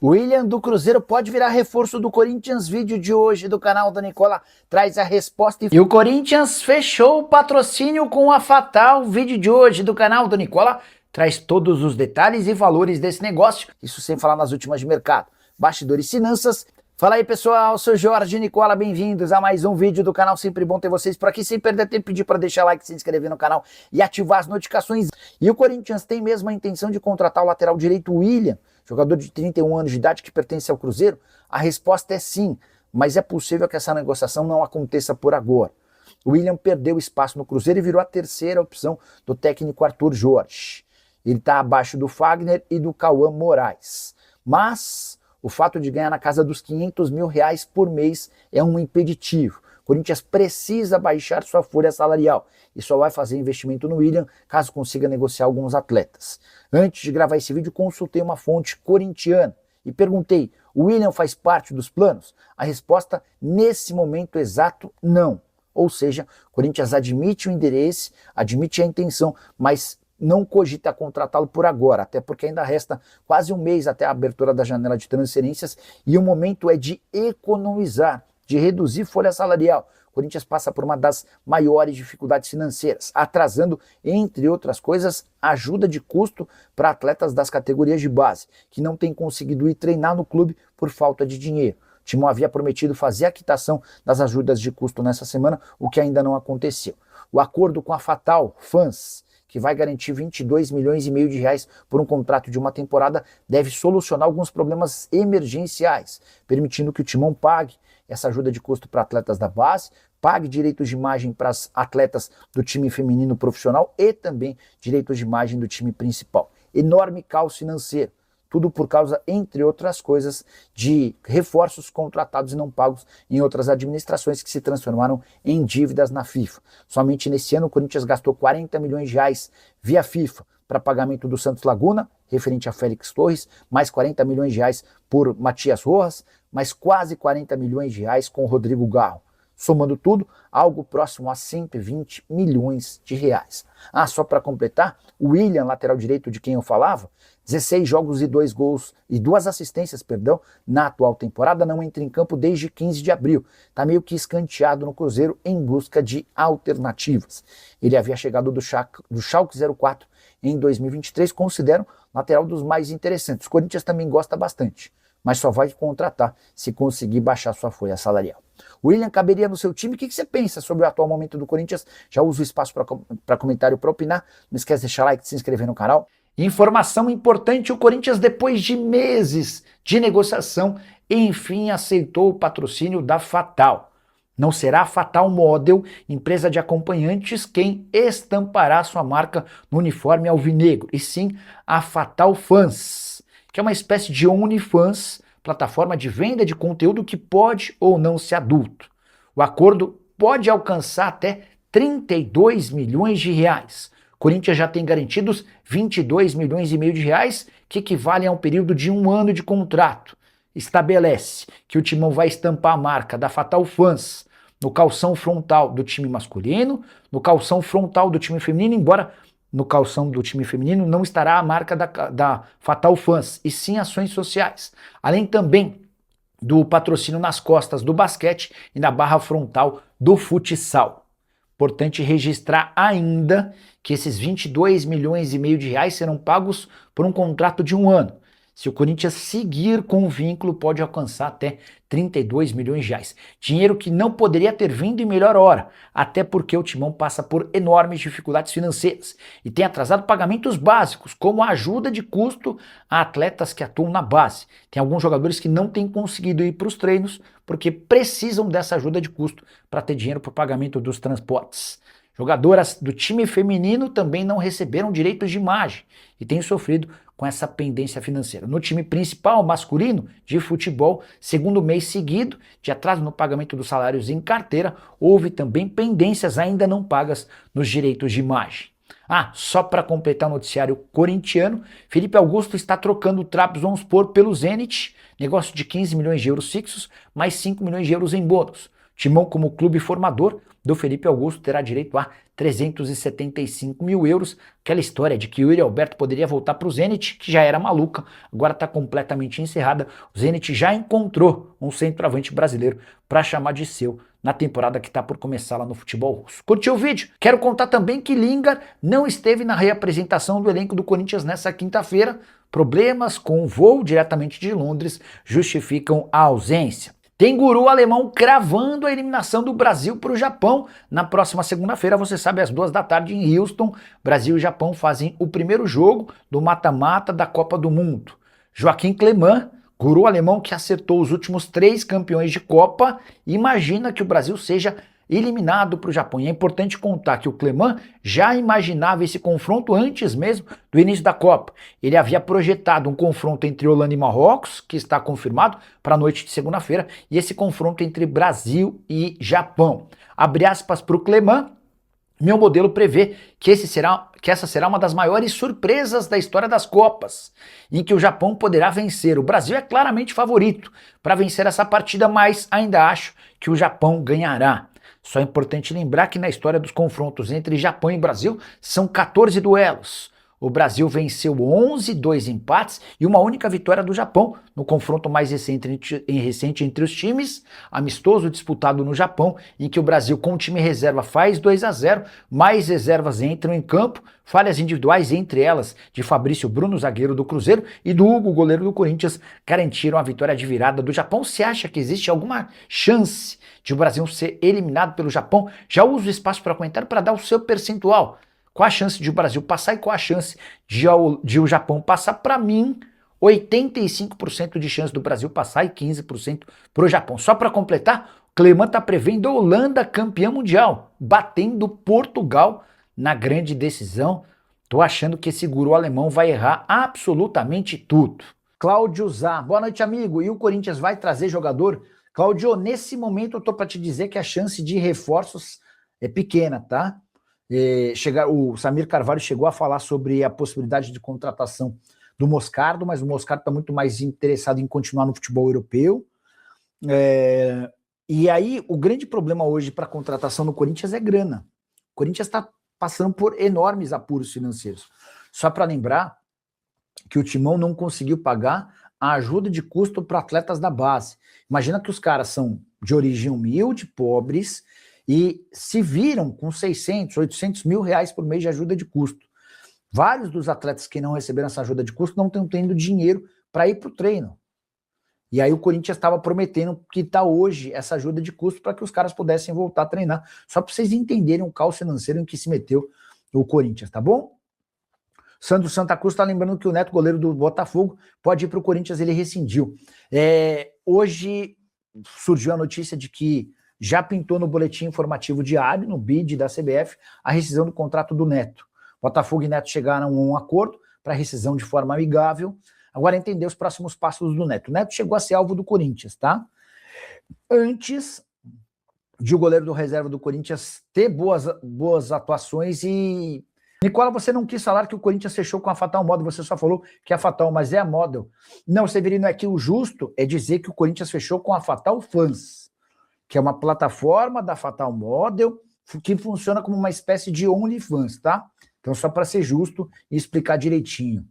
William do Cruzeiro pode virar reforço do Corinthians. Vídeo de hoje do canal da Nicola traz a resposta. E o Corinthians fechou o patrocínio com a Fatal. Vídeo de hoje do canal da Nicola traz todos os detalhes e valores desse negócio. Isso sem falar nas últimas de mercado. Bastidores e finanças. Fala aí pessoal, sou Jorge Nicola, bem-vindos a mais um vídeo do canal. Sempre bom ter vocês por aqui. Sem perder tempo, pedir para deixar like, se inscrever no canal e ativar as notificações. E o Corinthians tem mesmo a intenção de contratar o lateral direito William, jogador de 31 anos de idade que pertence ao Cruzeiro? A resposta é sim, mas é possível que essa negociação não aconteça por agora. O William perdeu espaço no Cruzeiro e virou a terceira opção do técnico Arthur Jorge. Ele está abaixo do Fagner e do Cauã Moraes. Mas o fato de ganhar na casa dos R$500 mil por mês é um impeditivo. O Corinthians precisa baixar sua folha salarial e só vai fazer investimento no William caso consiga negociar alguns atletas. Antes de gravar esse vídeo, consultei uma fonte corintiana e perguntei: o William faz parte dos planos? A resposta, nesse momento exato, não. Ou seja, o Corinthians admite o interesse, admite a intenção, mas não cogita contratá-lo por agora, até porque ainda resta quase um mês até a abertura da janela de transferências e o momento é de economizar, de reduzir folha salarial. O Corinthians passa por uma das maiores dificuldades financeiras, atrasando, entre outras coisas, ajuda de custo para atletas das categorias de base, que não têm conseguido ir treinar no clube por falta de dinheiro. O Timão havia prometido fazer a quitação das ajudas de custo nessa semana, o que ainda não aconteceu. O acordo com a Fatal Fans, que vai garantir 22 milhões e meio de reais por um contrato de uma temporada, deve solucionar alguns problemas emergenciais, permitindo que o Timão pague essa ajuda de custo para atletas da base, pague direitos de imagem para as atletas do time feminino profissional e também direitos de imagem do time principal. Enorme caos financeiro. Tudo por causa, entre outras coisas, de reforços contratados e não pagos em outras administrações que se transformaram em dívidas na FIFA. Somente nesse ano o Corinthians gastou 40 milhões de reais via FIFA para pagamento do Santos Laguna, referente a Félix Torres, mais 40 milhões de reais por Matias Rojas, mais quase 40 milhões de reais com o Rodrigo Garro. Somando tudo, algo próximo a 120 milhões de reais. Ah, só para completar, o William, lateral direito de quem eu falava, 16 jogos e 2 gols e 2 assistências, na atual temporada, não entra em campo desde 15 de abril. Está meio que escanteado no Cruzeiro em busca de alternativas. Ele havia chegado do Schalke 04 em 2023, considero lateral dos mais interessantes. O Corinthians também gosta bastante, mas só vai contratar se conseguir baixar sua folha salarial. O William caberia no seu time? O que você pensa sobre o atual momento do Corinthians? Já usa o espaço para comentário, para opinar. Não esquece de deixar like e se inscrever no canal. Informação importante: o Corinthians, depois de meses de negociação, enfim aceitou o patrocínio da Fatal. Não será a Fatal Model, empresa de acompanhantes, quem estampará sua marca no uniforme alvinegro, e sim a Fatal Fans, que é uma espécie de OnlyFans, plataforma de venda de conteúdo que pode ou não ser adulto. O acordo pode alcançar até 32 milhões de reais. O Corinthians já tem garantidos 22 milhões e meio de reais, que equivalem a um período de 1 ano de contrato. Estabelece que o Timão vai estampar a marca da Fatal Fans no calção frontal do time masculino, no calção frontal do time feminino, embora no calção do time feminino não estará a marca da Fatal Fans, e sim ações sociais. Além também do patrocínio nas costas do basquete e na barra frontal do futsal. Importante registrar ainda que esses 22 milhões e meio de reais serão pagos por um contrato de 1 ano. Se o Corinthians seguir com o vínculo, pode alcançar até 32 milhões de reais. Dinheiro que não poderia ter vindo em melhor hora, até porque o Timão passa por enormes dificuldades financeiras e tem atrasado pagamentos básicos, como a ajuda de custo a atletas que atuam na base. Tem alguns jogadores que não têm conseguido ir para os treinos porque precisam dessa ajuda de custo para ter dinheiro para o pagamento dos transportes. Jogadoras do time feminino também não receberam direitos de imagem e têm sofrido com essa pendência financeira. No time principal masculino de futebol, segundo mês seguido de atraso no pagamento dos salários em carteira, houve também pendências ainda não pagas nos direitos de imagem. Ah, só para completar o noticiário corintiano, Felipe Augusto está trocando o Trabzonspor pelo Zenit, negócio de 15 milhões de euros fixos, mais 5 milhões de euros em bônus. O Timão, como clube formador do Felipe Augusto, terá direito a 375 mil euros. Aquela história de que o Yuri Alberto poderia voltar para o Zenit, que já era maluca, agora está completamente encerrada. O Zenit já encontrou um centroavante brasileiro para chamar de seu na temporada que está por começar lá no futebol russo. Curtiu o vídeo? Quero contar também que Lingard não esteve na reapresentação do elenco do Corinthians nessa quinta-feira. Problemas com o voo diretamente de Londres justificam a ausência. Tem guru alemão cravando a eliminação do Brasil para o Japão. Na próxima segunda-feira, você sabe, às 2 da tarde em Houston, Brasil e Japão fazem o primeiro jogo do mata-mata da Copa do Mundo. Joaquim Clément, guru alemão que acertou os últimos 3 campeões de Copa, imagina que o Brasil seja eliminado para o Japão. E é importante contar que o Clément já imaginava esse confronto antes mesmo do início da Copa. Ele havia projetado um confronto entre Holanda e Marrocos, que está confirmado para a noite de segunda-feira, e esse confronto entre Brasil e Japão. Abre aspas para o Clément: meu modelo prevê que essa será uma das maiores surpresas da história das Copas, em que o Japão poderá vencer. O Brasil é claramente favorito para vencer essa partida, mas ainda acho que o Japão ganhará. Só é importante lembrar que na história dos confrontos entre Japão e Brasil são 14 duelos. O Brasil venceu 11, 2 empates e uma única vitória do Japão no confronto mais recente entre os times, amistoso disputado no Japão, em que o Brasil com o time reserva faz 2-0, mais reservas entram em campo, falhas individuais, entre elas de Fabrício Bruno, zagueiro do Cruzeiro, e do Hugo, goleiro do Corinthians, garantiram a vitória de virada do Japão. Você acha que existe alguma chance de o Brasil ser eliminado pelo Japão? Já uso o espaço para comentário para dar o seu percentual. Qual a chance de o Brasil passar e qual a chance de o Japão passar? Para mim, 85% de chance do Brasil passar e 15% para o Japão. Só para completar, o Clément está prevendo a Holanda campeã mundial, batendo Portugal na grande decisão. Tô achando que esse guru alemão vai errar absolutamente tudo. Cláudio Zá, boa noite, amigo. E o Corinthians vai trazer jogador? Cláudio, nesse momento eu tô para te dizer que a chance de reforços é pequena, tá? O Samir Carvalho chegou a falar sobre a possibilidade de contratação do Moscardo, mas o Moscardo está muito mais interessado em continuar no futebol europeu. E aí, o grande problema hoje para a contratação no Corinthians é grana. O Corinthians está passando por enormes apuros financeiros. Só para lembrar que o Timão não conseguiu pagar a ajuda de custo para atletas da base. Imagina que os caras são de origem humilde, pobres, e se viram com 600, 800 mil reais por mês de ajuda de custo. Vários dos atletas que não receberam essa ajuda de custo não estão tendo dinheiro para ir para o treino. E aí o Corinthians estava prometendo que está hoje essa ajuda de custo para que os caras pudessem voltar a treinar. Só para vocês entenderem o caos financeiro em que se meteu o Corinthians, tá bom? Sandro Santa Cruz está lembrando que o Neto, goleiro do Botafogo, pode ir para o Corinthians, ele rescindiu. Hoje surgiu a notícia de que já pintou no boletim informativo diário, no BID da CBF, a rescisão do contrato do Neto. Botafogo e Neto chegaram a um acordo para rescisão de forma amigável. Agora entender os próximos passos do Neto. O Neto chegou a ser alvo do Corinthians, tá? Antes de o goleiro do reserva do Corinthians ter boas atuações e... Nicola, você não quis falar que o Corinthians fechou com a Fatal Model, você só falou que é a Fatal, mas é a Model. Não, Severino, é que o justo é dizer que o Corinthians fechou com a Fatal Fans, que é uma plataforma da Fatal Model que funciona como uma espécie de OnlyFans, tá? Então, só para ser justo e explicar direitinho.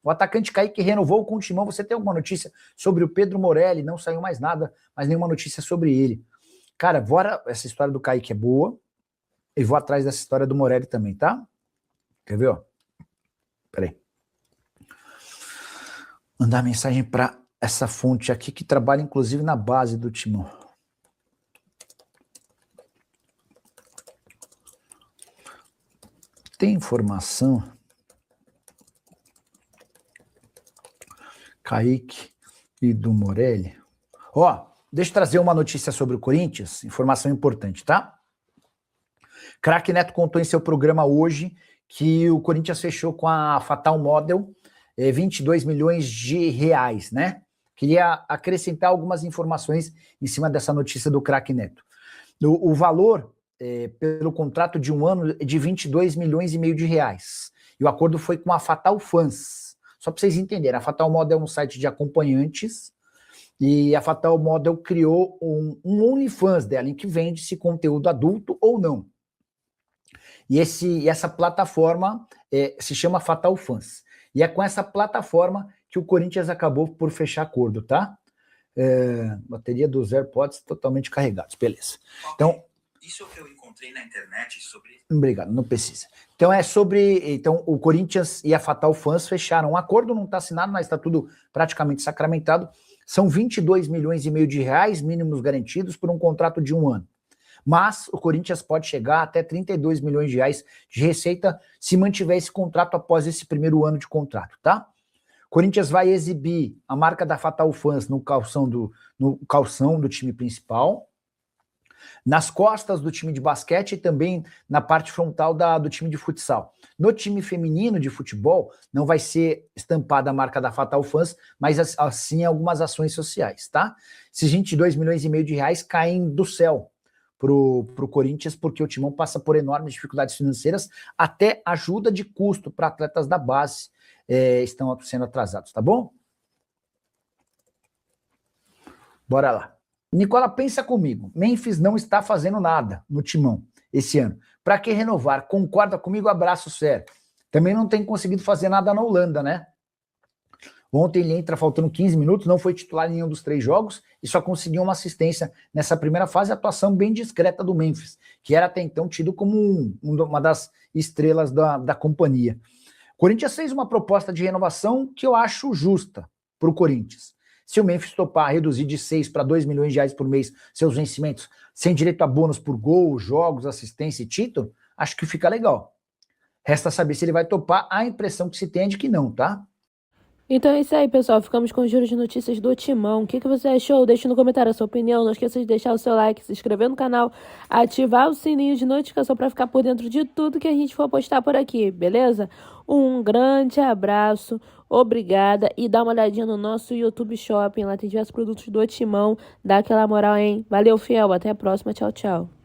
O atacante Kaique renovou com o Timão. Você tem alguma notícia sobre o Pedro Morelli? Não saiu mais nada, mas nenhuma notícia sobre ele. Cara, bora, essa história do Kaique é boa. E vou atrás dessa história do Morelli também, tá? Quer ver, ó? Peraí. Mandar mensagem para essa fonte aqui que trabalha, inclusive, na base do Timão. Tem informação? Kaique e do Morelli. Ó, deixa eu trazer uma notícia sobre o Corinthians, informação importante, tá? Craque Neto contou em seu programa hoje que o Corinthians fechou com a Fatal Model 22 milhões de reais, né? Queria acrescentar algumas informações em cima dessa notícia do Craque Neto. O valor pelo contrato de um ano é de 22 milhões e meio de reais. E o acordo foi com a Fatal Fans. Só para vocês entenderem, a Fatal Model é um site de acompanhantes E a Fatal Model criou um OnlyFans dela, em que vende-se conteúdo adulto ou não. E essa plataforma se chama Fatal Fans. E é com essa plataforma que o Corinthians acabou por fechar acordo, tá? Bateria dos AirPods totalmente carregados, beleza. Então, isso é o que eu encontrei na internet sobre... Obrigado, não precisa. Então então o Corinthians e a Fatal Fans fecharam um acordo, não está assinado, mas está tudo praticamente sacramentado. São 22 milhões e meio de reais mínimos garantidos por um contrato de 1 ano. Mas o Corinthians pode chegar até 32 milhões de reais de receita se mantiver esse contrato após esse primeiro ano de contrato, tá? O Corinthians vai exibir a marca da Fatal Fans no calção do time principal, nas costas do time de basquete e também na parte frontal do time de futsal. No time feminino de futebol, não vai ser estampada a marca da Fatal Fans, mas assim algumas ações sociais, tá? Esses 22 milhões e meio de reais caem do céu pro Corinthians, porque o Timão passa por enormes dificuldades financeiras, até ajuda de custo para atletas da base estão sendo atrasados, tá bom? Bora lá. Nicola, pensa comigo. Memphis não está fazendo nada no Timão esse ano. Para que renovar? Concorda comigo? Abraço, sério. Também não tem conseguido fazer nada na Holanda, né? Ontem ele entra faltando 15 minutos, não foi titular em nenhum dos 3 jogos e só conseguiu uma assistência nessa primeira fase, atuação bem discreta do Memphis, que era até então tido como uma das estrelas da companhia. O Corinthians fez uma proposta de renovação que eu acho justa para o Corinthians. Se o Memphis topar reduzir de 6 para 2 milhões de reais por mês seus vencimentos, sem direito a bônus por gol, jogos, assistência e título, acho que fica legal. Resta saber se ele vai topar, a impressão que se tem é de que não, tá? Então é isso aí, pessoal. Ficamos com o giro de notícias do Timão. O que você achou? Deixe no comentário a sua opinião. Não esqueça de deixar o seu like, se inscrever no canal, ativar o sininho de notificação para ficar por dentro de tudo que a gente for postar por aqui, beleza? Um grande abraço, obrigada e dá uma olhadinha no nosso YouTube Shopping. Lá tem diversos produtos do Timão. Dá aquela moral, hein? Valeu, fiel. Até a próxima. Tchau, tchau.